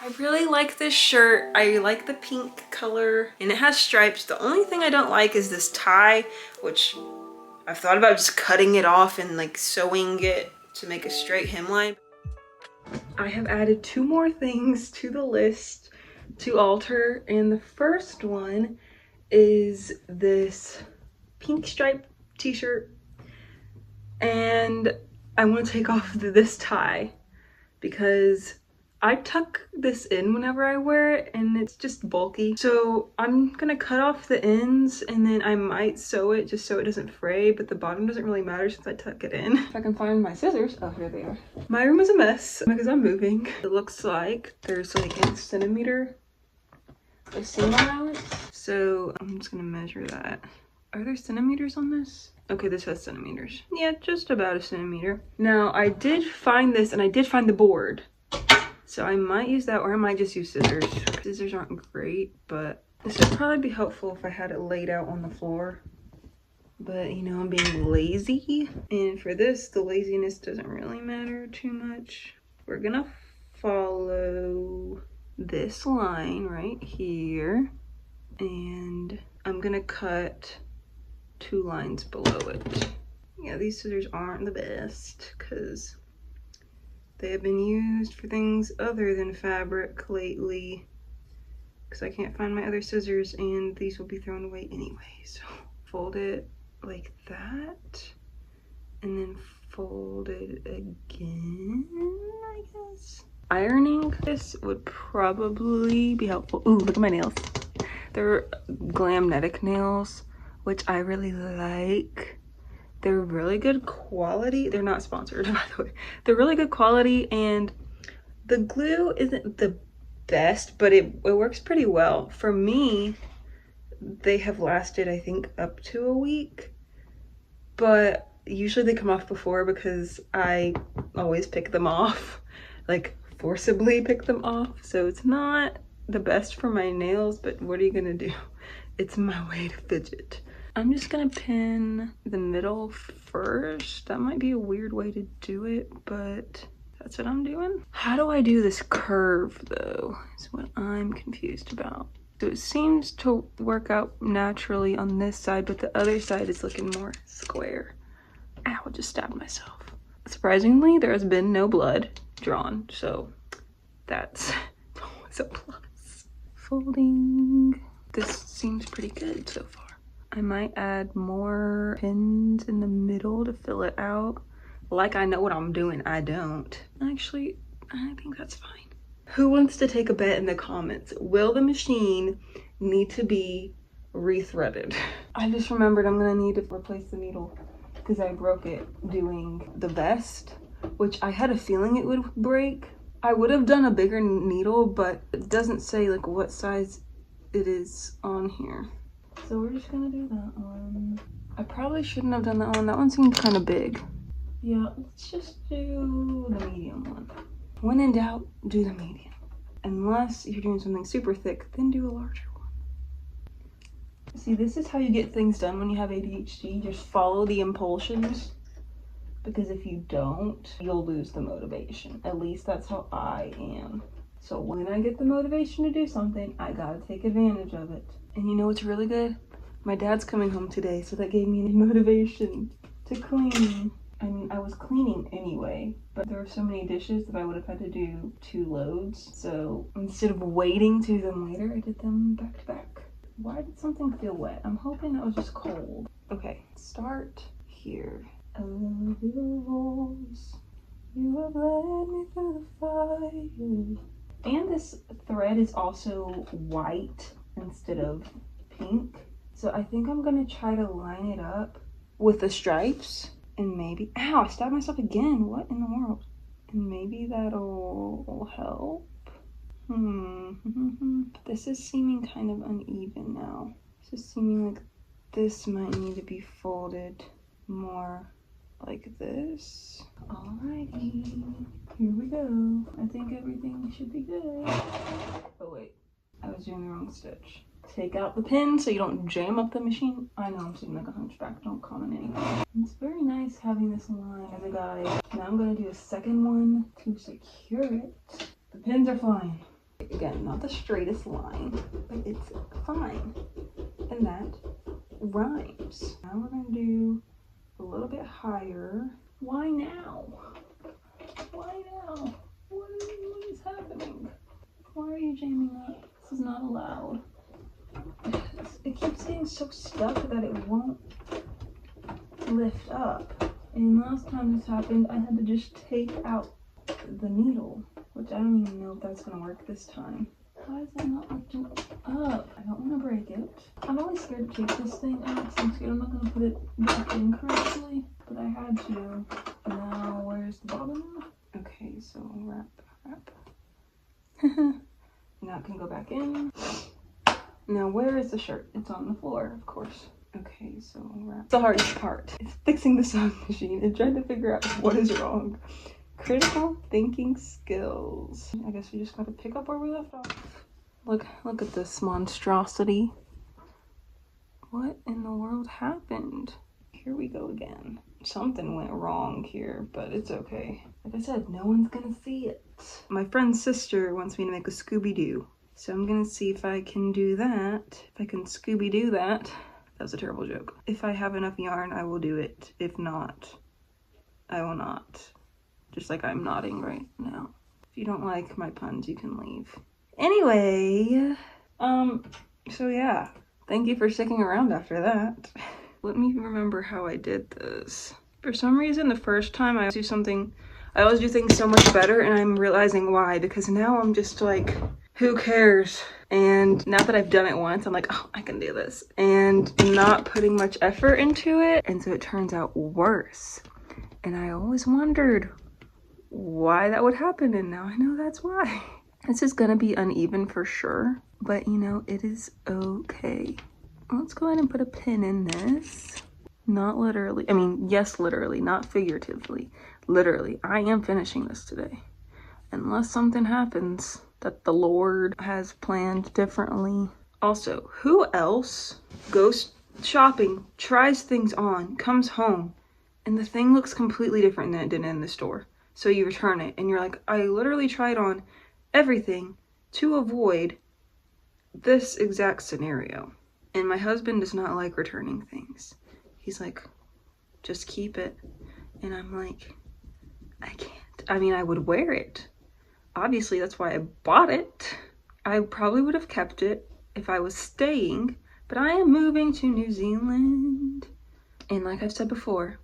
I really like this shirt. I like the pink color and it has stripes. The only thing I don't like is this tie, which I've thought about just cutting it off and like sewing it to make a straight hemline. I have added 2 more things to the list to alter, and the first one is this pink stripe t-shirt, and I want to take off this tie because I tuck this in whenever I wear it and it's just bulky. So I'm gonna cut off the ends and then I might sew it just so it doesn't fray, but the bottom doesn't really matter since I tuck it in. If I can find my scissors, oh, here they are. My room is a mess because I'm moving. It looks like there's like a centimeter of seam allowance. So I'm just gonna measure that. Are there centimeters on this? Okay, this has centimeters. Yeah, just about a centimeter. Now I did find this and I did find the board. So I might use that or I might just use scissors. Scissors aren't great, but this would probably be helpful if I had it laid out on the floor. But you know, I'm being lazy. And for this, the laziness doesn't really matter too much. We're gonna follow this line right here. And I'm gonna cut 2 lines below it. Yeah, these scissors aren't the best because they have been used for things other than fabric lately because I can't find my other scissors and these will be thrown away anyway. So fold it like that and then fold it again, I guess. Ironing this would probably be helpful. Ooh, look at my nails. They're Glamnetic nails, which I really like. They're really good quality. They're not sponsored, by the way. They're really good quality and the glue isn't the best, but it works pretty well. For me, they have lasted, I think, up to a week, but usually they come off before because I always pick them off, like forcibly pick them off. So it's not the best for my nails, but what are you gonna do? It's my way to fidget. I'm just gonna pin the middle first. That might be a weird way to do it, but that's what I'm doing. How do I do this curve though, is what I'm confused about. So it seems to work out naturally on this side, but the other side is looking more square. Ow, I just stabbed myself. Surprisingly, there has been no blood drawn, so that's always a plus. Folding. This seems pretty good so far. I might add more pins in the middle to fill it out. Like I know what I'm doing, I don't. Actually, I think that's fine. Who wants to take a bet in the comments? Will the machine need to be rethreaded? I just remembered I'm gonna need to replace the needle because I broke it doing the vest, which I had a feeling it would break. I would have done a bigger needle, but it doesn't say like what size it is on here. So we're just gonna do that one. I probably shouldn't have done that one. That one seemed kind of big. Yeah, let's just do the medium one. When in doubt, do the medium. Unless you're doing something super thick, then do a larger one. See, this is how you get things done when you have ADHD. Just follow the impulsions. Because if you don't, you'll lose the motivation. At least that's how I am. So when I get the motivation to do something, I gotta take advantage of it. And you know what's really good? My dad's coming home today, so that gave me motivation to clean. And I was cleaning anyway, but there were so many dishes that I would have had to do 2 loads. So instead of waiting to do them later, I did them back to back. Why did something feel wet? I'm hoping that was just cold. Okay, start here. I love your voice. You have led me through the fire. And this thread is also white instead of pink. So I think I'm gonna try to line it up with the stripes and maybe, ow, I stabbed myself again. What in the world? And maybe that'll help. This is seeming kind of uneven now. This is seeming like this might need to be folded more like this. Alrighty, here we go. I think everything should be good. Oh wait, I was doing the wrong stitch. Take out the pin so you don't jam up the machine. I know I'm seeming like a hunchback, don't comment anything. It's very nice having this line as a guide. Now I'm gonna do a second one to secure it. The pins are flying. Again, not the straightest line, but it's fine. And that rhymes. Now we're gonna do a little bit higher. Why now? Why now? What is happening? Why are you jamming up? This is not allowed. It keeps getting so stuck that it won't lift up. And last time this happened, I had to just take out the needle, which I don't even know if that's gonna work this time. Why is that not lifting up? I don't want to break it. I'm always scared to take this thing out because I'm scared I'm not gonna put it back in correctly, but I had to. Now, where's the bottom? Okay, so wrap. Now it can go back in. Now, where is the shirt? It's on the floor, of course. Okay, so wrap. The hardest part is fixing the sewing machine and trying to figure out what is wrong. Critical thinking skills. I guess we just gotta pick up where we left off. Look at this monstrosity. What in the world happened? Here we go again. Something went wrong here, but it's okay. Like I said, no one's gonna see it. My friend's sister wants me to make a Scooby-Doo. So I'm gonna see if I can do that. If I can Scooby-Doo that. That was a terrible joke. If I have enough yarn, I will do it. If not, I will not. Just like I'm nodding right now. If you don't like my puns, you can leave. Anyway, so yeah. Thank you for sticking around after that. Let me remember how I did this. For some reason, the first time I do something, I always do things so much better, and I'm realizing why, because now I'm just like, who cares? And now that I've done it once, I'm like, oh, I can do this. And not putting much effort into it, and so it turns out worse. And I always wondered why that would happen, and now I know that's why. This is gonna be uneven for sure, but you know, it is okay. Let's go ahead and put a pin in this. Not literally, I mean, yes, literally, not figuratively. Literally, I am finishing this today. Unless something happens that the Lord has planned differently. Also, who else goes shopping, tries things on, comes home, and the thing looks completely different than it did in the store? So you return it, and you're like, I literally tried on everything to avoid this exact scenario. And my husband does not like returning things. He's like, just keep it. And I'm like, I can't. I mean, I would wear it. Obviously, that's why I bought it. I probably would have kept it if I was staying, but I am moving to New Zealand. And like I've said before,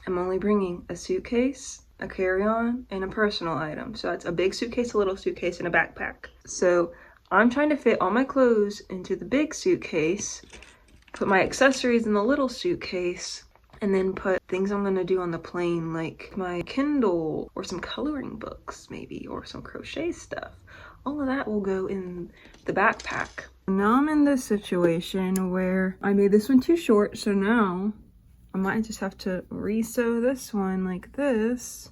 I'm only bringing a suitcase, a carry-on, and a personal item. So that's a big suitcase, a little suitcase, and a backpack. So I'm trying to fit all my clothes into the big suitcase, put my accessories in the little suitcase, and then put things I'm gonna do on the plane, like my Kindle, or some coloring books maybe, or some crochet stuff. All of that will go in the backpack. Now I'm in this situation where I made this one too short, so now I might just have to re-sew this one like this,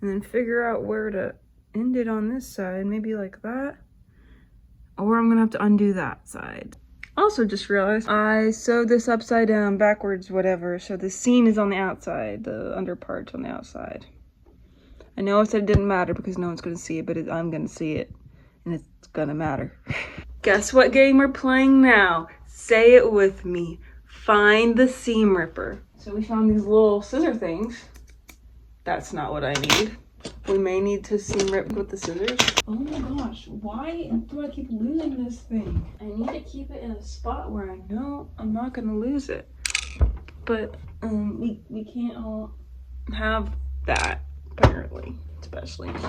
and then figure out where to end it on this side, maybe like that. Or I'm gonna have to undo that side. Also just realized I sewed this upside down, backwards, whatever, so the seam is on the outside, the under part's on the outside. I know I said it didn't matter because no one's gonna see it, but I'm gonna see it, and it's gonna matter. Guess what game we're playing now? Say it with me. Find the seam ripper. So we found these little scissor things. That's not what I need. We may need to seam rip with the scissors. Oh my gosh, why do I keep losing this thing? I need to keep it in a spot where I know I'm not gonna lose it. But we can't all have that, apparently, especially me.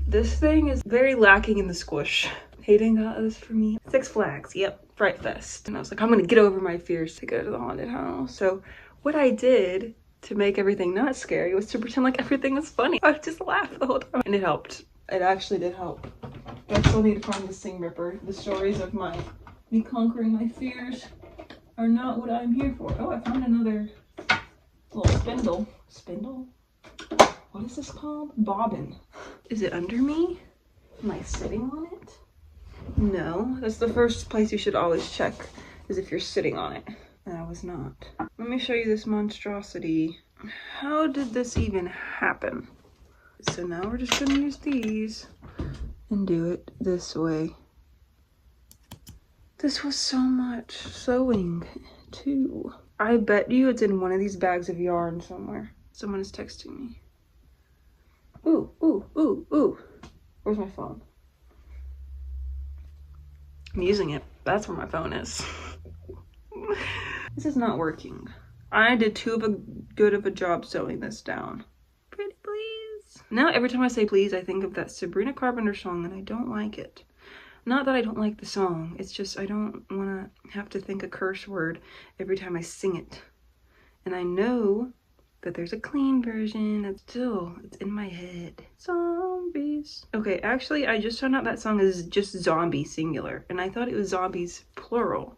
This thing is very lacking in the squish. Hayden got this for me. Six Flags, yep, Fright Fest. And I was like, I'm gonna get over my fears to go to the haunted house. So what I did to make everything not scary was to pretend like everything was funny. I would just laugh the whole time. And it helped. It actually did help. But I still need to find the seam ripper. The stories of me conquering my fears are not what I'm here for. Oh, I found another little spindle. Spindle? What is this called? Bobbin. Is it under me? Am I sitting on it? No, that's the first place you should always check, is if you're sitting on it. And I was not. Let me show you this monstrosity. How did this even happen? So now we're just gonna use these and do it this way. This was so much sewing too. I bet you it's in one of these bags of yarn somewhere. Someone is texting me. Ooh, ooh, ooh, ooh. Where's my phone? I'm using it. That's where my phone is. This is not working. I did too good of a job sewing this down. Pretty please. Now every time I say please, I think of that Sabrina Carpenter song and I don't like it. Not that I don't like the song, it's just I don't want to have to think a curse word every time I sing it. And I know that there's a clean version, and still, it's in my head. Zombies. Okay, actually, I just found out that song is just zombie singular, and I thought it was zombies plural.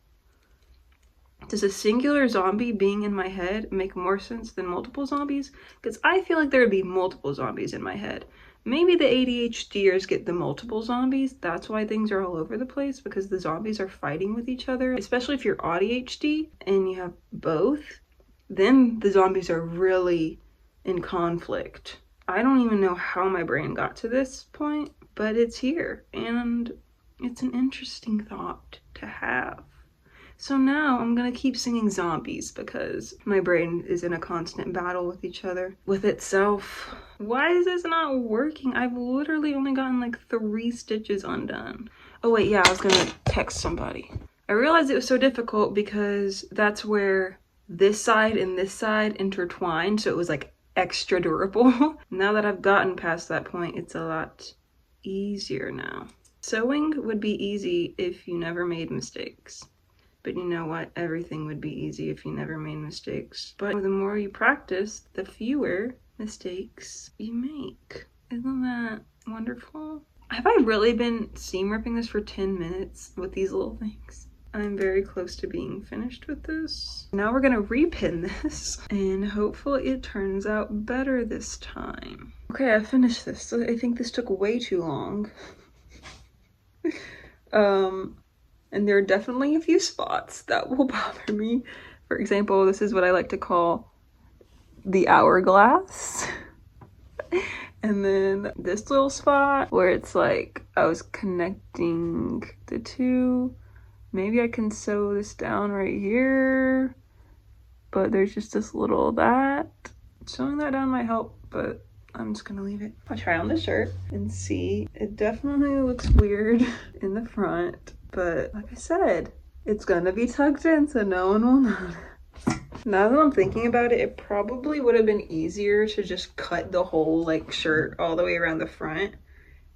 Does a singular zombie being in my head make more sense than multiple zombies? Because I feel like there would be multiple zombies in my head. Maybe the ADHDers get the multiple zombies. That's why things are all over the place, because the zombies are fighting with each other. Especially if you're ADHD and you have both, then the zombies are really in conflict. I don't even know how my brain got to this point, but it's here and it's an interesting thought to have. So now I'm gonna keep singing zombies because my brain is in a constant battle with each other, with itself. Why is this not working? I've literally only gotten like 3 stitches undone. Oh wait, yeah, I was gonna text somebody. I realized it was so difficult because that's where this side and this side intertwined, so it was like extra durable. Now that I've gotten past that point, it's a lot easier now. Sewing would be easy if you never made mistakes. But you know what? Everything would be easy if you never made mistakes. But the more you practice, the fewer mistakes you make. Isn't that wonderful? Have I really been seam ripping this for 10 minutes with these little things? I'm very close to being finished with this. Now we're gonna repin this and hopefully it turns out better this time. Okay, I finished this. I think this took way too long. And there are definitely a few spots that will bother me. For example, this is what I like to call the hourglass. And then this little spot where it's like I was connecting the two. Maybe I can sew this down right here, but there's just this little that. Sewing that down might help, but I'm just gonna leave it. I'll try on the shirt and see. It definitely looks weird in the front, but like I said, it's gonna be tucked in so no one will notice. Now that I'm thinking about it, it probably would have been easier to just cut the whole like shirt all the way around the front,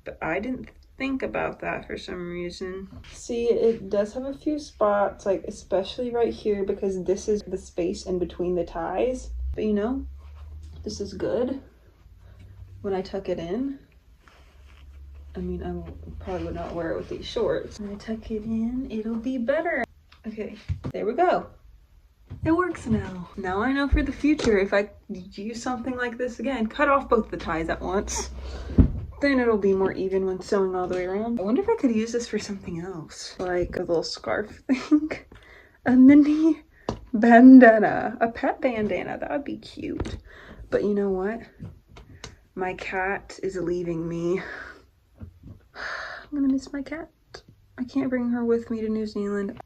but I didn't think about that for some reason. See, it does have a few spots, like especially right here, because this is the space in between the ties. But you know, this is good when I tuck it in. I mean, I probably would not wear it with these shorts. When I tuck it in, it'll be better. Okay, there we go. It works now. Now I know for the future, if I use something like this again, cut off both the ties at once. Then it'll be more even when sewing all the way around. I wonder if I could use this for something else, like a little scarf thing. A mini bandana, a pet bandana. That would be cute. But you know what? My cat is leaving me. I'm gonna miss my cat. I can't bring her with me to New Zealand,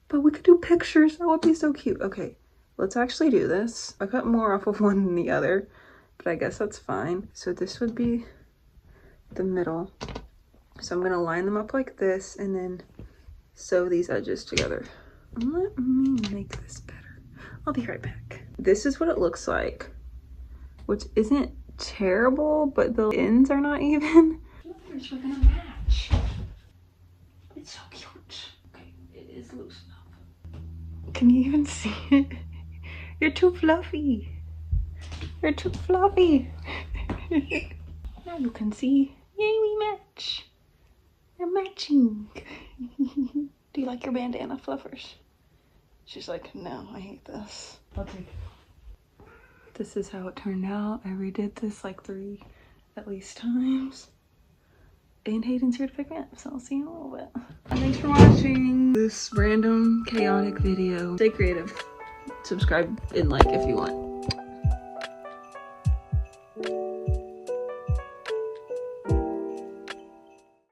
but we could do pictures. That would be so cute. Okay, let's actually do this. I cut more off of one than the other, but I guess that's fine. So this would be the middle. So I'm gonna line them up like this and then sew these edges together. Let me make this better. I'll be right back. This is what it looks like, which isn't terrible, but the ends are not even. Are gonna match. It's so cute. Okay, it is loose enough. Can you even see it? You're too fluffy. You're too fluffy. Now you can see. Yay, we match. They're matching. Do you like your bandana fluffers? She's like, no, I hate this. I'll take it. This is how it turned out. I redid this like 3 at least times. And Hayden's here to pick me up, so I'll see you in a little bit. Thanks for watching this random chaotic video. Stay creative. Subscribe and like if you want.